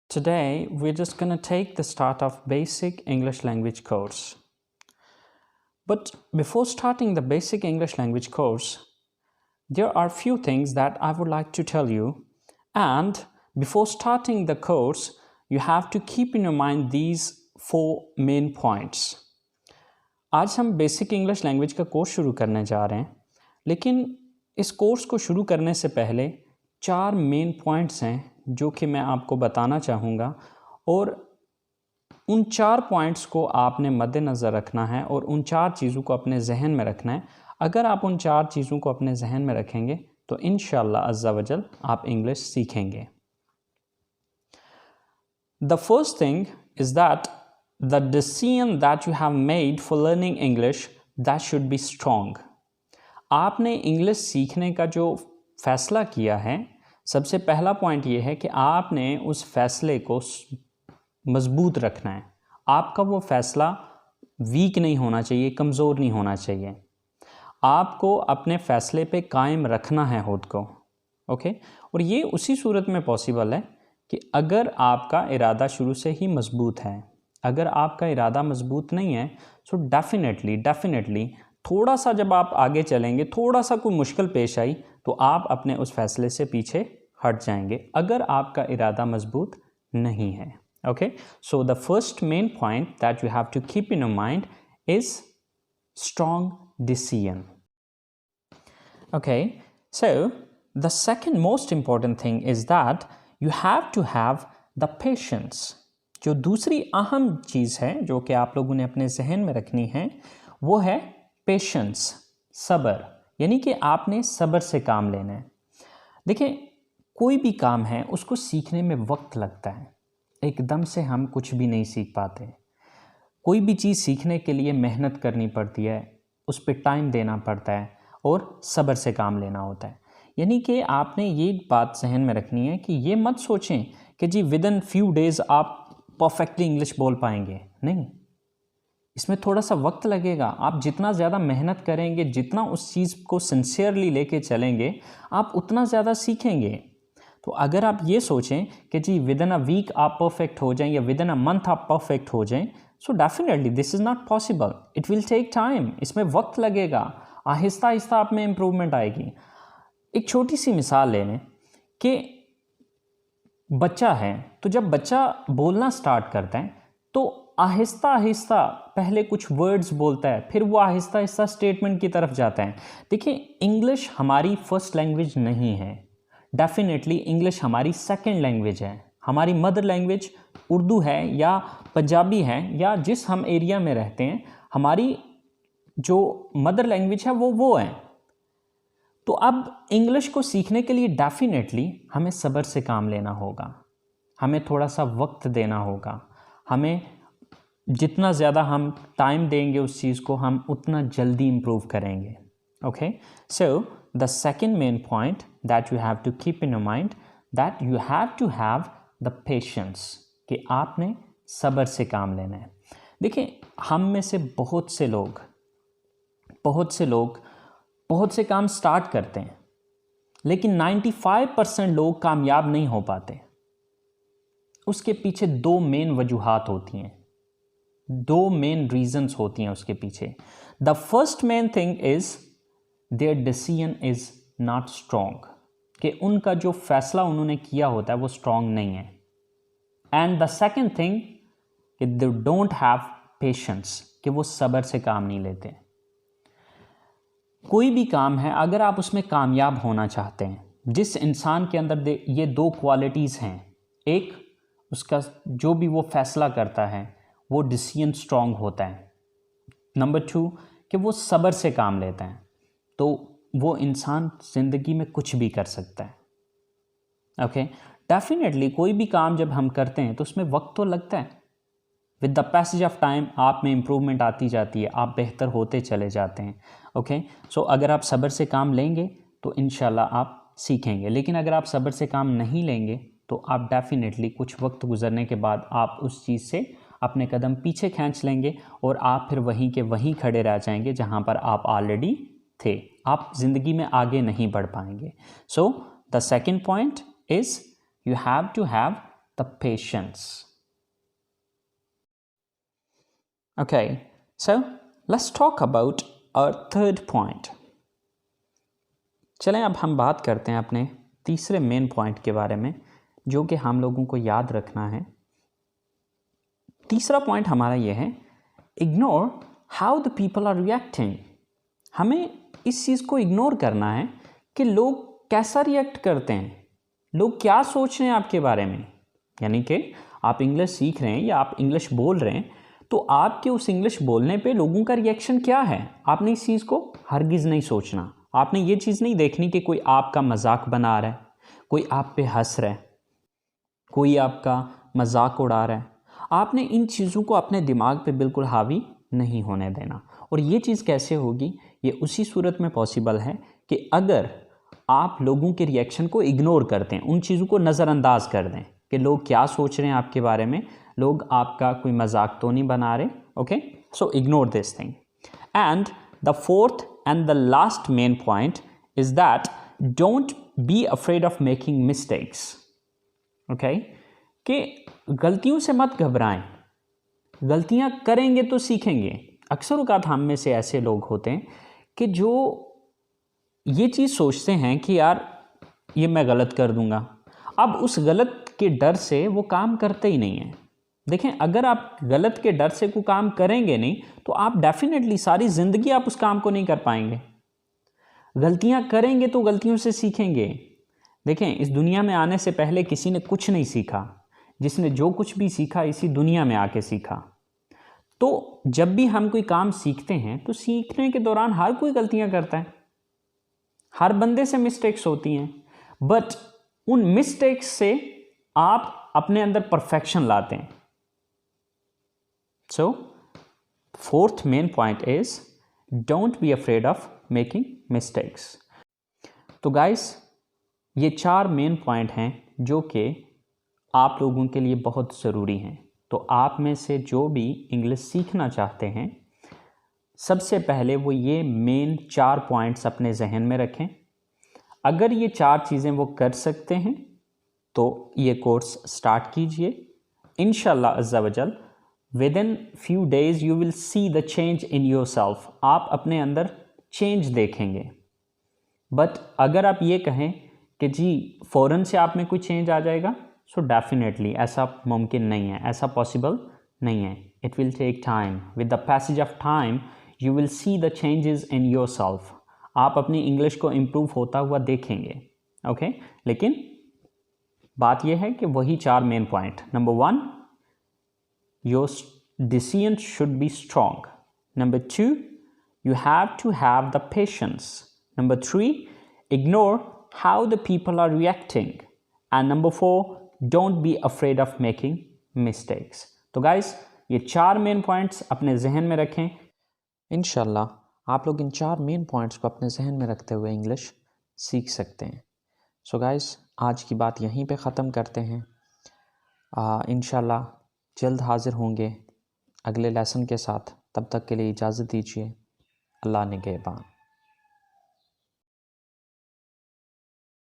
Today, we're just going to take the start of basic English language course. But before starting the basic English language course, there are few things that I would like to tell you. And before starting the course, you have to keep in your mind these 4 main points. आज हम basic English language का course शुरू करने जा रहे हैं, लेकिन इस कोर्स को शुरू करने से पहले 4 मेन पॉइंट्स हैं जो कि मैं आपको बताना चाहूँगा, और उन 4 पॉइंट्स को आपने मद्देनज़र रखना है और उन 4 चीज़ों को अपने जहन में रखना है. अगर आप उन 4 चीज़ों को अपने जहन में रखेंगे तो इंशाअल्लाह अज़्ज़ा वजल आप इंग्लिश सीखेंगे. The first thing is that the decision that you have made for learning English, that should be strong. आपने इंग्लिश सीखने का जो फ़ैसला किया है, सबसे पहला पॉइंट ये है कि आपने उस फ़ैसले को मज़बूत रखना है. आपका वो फ़ैसला वीक नहीं होना चाहिए, कमज़ोर नहीं होना चाहिए. आपको अपने फ़ैसले पे कायम रखना है खुद को. ओके, और ये उसी सूरत में पॉसिबल है कि अगर आपका इरादा शुरू से ही मज़बूत है. अगर आपका इरादा मजबूत नहीं है, सो डेफिनेटली थोड़ा सा जब आप आगे चलेंगे, थोड़ा सा कोई मुश्किल पेश आई तो आप अपने उस फैसले से पीछे हट जाएंगे, अगर आपका इरादा मजबूत नहीं है. Okay, so the first main point that you have to keep in your mind is strong decision. Okay, so the second most important thing is that you have to have the patience. जो दूसरी अहम चीज़ है जो कि आप लोगों ने अपने जहन में रखनी है, वो है पेशेंस, सब्र. यानी कि आपने सब्र से काम लेना है. देखिए, कोई भी काम है उसको सीखने में वक्त लगता है. एकदम से हम कुछ भी नहीं सीख पाते. कोई भी चीज़ सीखने के लिए मेहनत करनी पड़ती है, उस पर टाइम देना पड़ता है और सब्र से काम लेना होता है. यानी कि आपने ये बात जहन में रखनी है कि ये मत सोचें कि जी विद इन फ्यू डेज़ आप परफेक्टली इंग्लिश बोल पाएंगे. नहीं, इसमें थोड़ा सा वक्त लगेगा. आप जितना ज़्यादा मेहनत करेंगे, जितना उस चीज़ को सिंसियरली लेके चलेंगे, आप उतना ज़्यादा सीखेंगे. तो अगर आप ये सोचें कि जी विद इन अ वीक आप परफेक्ट हो जाएं या विद इन अ मंथ आप परफेक्ट हो जाएं, so definitely this is not possible. It will take time. इसमें वक्त लगेगा. आहिस्ता आहिस्ता आप में इम्प्रूवमेंट आएगी. एक छोटी सी मिसाल ले लें कि बच्चा है, तो जब बच्चा बोलना स्टार्ट करता है तो आहिस्ता आहिस्ता पहले कुछ वर्ड्स बोलता है, फिर वो आहिस्ता आहिस्ता स्टेटमेंट की तरफ जाता है. देखिए, इंग्लिश हमारी फर्स्ट लैंग्वेज नहीं है. डेफिनेटली इंग्लिश हमारी सेकंड लैंग्वेज है. हमारी मदर लैंग्वेज उर्दू है या पंजाबी है, या जिस हम एरिया में रहते हैं हमारी जो मदर लैंग्वेज है वो है. तो अब इंग्लिश को सीखने के लिए डेफिनेटली हमें सब्र से काम लेना होगा. हमें थोड़ा सा वक्त देना होगा. हमें जितना ज़्यादा हम टाइम देंगे उस चीज़ को, हम उतना जल्दी इम्प्रूव करेंगे. Okay, so the second main point that you have to keep in your mind that you have to have the patience, कि आपने सब्र से काम लेना है. देखिए, हम में से बहुत से लोग बहुत से काम स्टार्ट करते हैं, लेकिन 95% लोग कामयाब नहीं हो पाते. उसके पीछे 2 मेन वजूहात होती हैं, 2 मेन रीजंस होती हैं उसके पीछे. The first main thing is there decision is not strong, कि उनका जो फैसला उन्होंने किया होता है वो स्ट्रॉन्ग नहीं है. एंड द सेकेंड थिंग कि दे डोंट हैव पेशेंस, कि वो सब्र से काम नहीं लेते. कोई भी काम है, अगर आप उसमें कामयाब होना चाहते हैं, जिस इंसान के अंदर ये 2 क्वालिटीज़ हैं, एक उसका जो भी वो फैसला करता है वो डिसीजन स्ट्रॉन्ग होता है. नंबर 2 कि वो सब्र से काम लेता है, तो वो इंसान ज़िंदगी में कुछ भी कर सकता है. ओके, डेफिनेटली कोई भी काम जब हम करते हैं तो उसमें वक्त तो लगता है. With the passage of time आप में इम्प्रूवमेंट आती जाती है, आप बेहतर होते चले जाते हैं. ओके, सो अगर आप सब्र से काम लेंगे तो इंशाल्लाह आप सीखेंगे. लेकिन अगर आप सब्र से काम नहीं लेंगे तो आप डेफिनेटली कुछ वक्त गुजरने के बाद आप उस चीज़ से अपने कदम पीछे खींच लेंगे और आप फिर वहीं के वहीं खड़े रह जाएंगे जहां पर आप ऑलरेडी थे. आप ज़िंदगी में आगे नहीं बढ़ पाएंगे. So the second point is you have to have the patience. Okay, so let's talk about our third point. चलें अब हम बात करते हैं अपने तीसरे मेन पॉइंट के बारे में, जो कि हम लोगों को याद रखना है। तीसरा पॉइंट हमारा ये है, ignore how the people are reacting. हमें इस चीज़ को इग्नोर करना है कि लोग कैसा रिएक्ट करते हैं, लोग क्या सोच रहे हैं आपके बारे में। यानी कि आप इंग्लिश सीख रहे हैं या आप इंग्लिश बोल रहे हैं, तो आपके उस इंग्लिश बोलने पे लोगों का रिएक्शन क्या है, आपने इस चीज़ को हरगिज़ नहीं सोचना। आपने ये चीज़ नहीं देखनी कि कोई आपका मजाक बना रहा है, कोई आप पे हंस रहा है, कोई आपका मजाक उड़ा रहा है। आपने इन चीज़ों को अपने दिमाग पे बिल्कुल हावी नहीं होने देना। और ये चीज़ कैसे होगी, ये उसी सूरत में पॉसिबल है कि अगर आप लोगों के रिएक्शन को इग्नोर करते हैं, उन चीज़ों को नज़रअंदाज कर दें कि लोग क्या सोच रहे हैं आपके बारे में, लोग आपका कोई मजाक तो नहीं बना रहे। Okay, so ignore this thing. And the fourth and the last main point is that don't be afraid of making mistakes. Okay, कि गलतियों से मत घबराएं, गलतियां करेंगे तो सीखेंगे। अक्सर औक़ात हम में से ऐसे लोग होते हैं कि जो ये चीज़ सोचते हैं कि यार ये मैं गलत कर दूंगा, अब उस गलत के डर से वो काम करते ही नहीं हैं। देखें, अगर आप गलत के डर से कोई काम करेंगे नहीं तो आप डेफिनेटली सारी ज़िंदगी आप उस काम को नहीं कर पाएंगे। गलतियां करेंगे तो गलतियों से सीखेंगे। देखें, इस दुनिया में आने से पहले किसी ने कुछ नहीं सीखा, जिसने जो कुछ भी सीखा इसी दुनिया में आके सीखा। तो जब भी हम कोई काम सीखते हैं तो सीखने के दौरान हर कोई गलतियां करता है, हर बंदे से मिस्टेक्स होती हैं, बट उन मिस्टेक्स से आप अपने अंदर परफेक्शन लाते हैं। So fourth main point is don't be afraid of making mistakes. तो गाइस, ये 4 मेन पॉइंट हैं जो कि आप लोगों के लिए बहुत ज़रूरी हैं। तो आप में से जो भी इंग्लिश सीखना चाहते हैं, सबसे पहले वो ये मेन 4 पॉइंट्स अपने जहन में रखें। अगर ये 4 चीज़ें वो कर सकते हैं तो ये कोर्स स्टार्ट कीजिए। इंशाल्लाह अज़्ज़ा वजल within few days you will see the change in yourself. आप अपने अंदर चेंज देखेंगे। बट अगर आप ये कहें कि जी फ़ौरन से आप में कोई चेंज आ जाएगा, सो डेफिनेटली ऐसा मुमकिन नहीं है, ऐसा पॉसिबल नहीं है। It will take time. With the passage of time you will see the changes in yourself. आप अपनी इंग्लिश को इम्प्रूव होता हुआ देखेंगे। ओके, लेकिन बात यह है कि वही 4 main point. Number 1, your decision should be strong. Number 2, you have to have the patience. Number 3, ignore how the people are reacting. And number 4, don't be afraid of making mistakes. तो guys, ये 4 main points अपने जहन में रखें। इंशाल्लाह आप लोग इन 4 main points को अपने जहन में रखते हुए इंग्लिश सीख सकते हैं। सो गाइस, आज की बात यहीं पे ख़त्म करते हैं। इंशाल्लाह जल्द हाजिर होंगे अगले लेसन के साथ। तब तक के लिए इजाज़त दीजिए। अल्लाह निगहबान।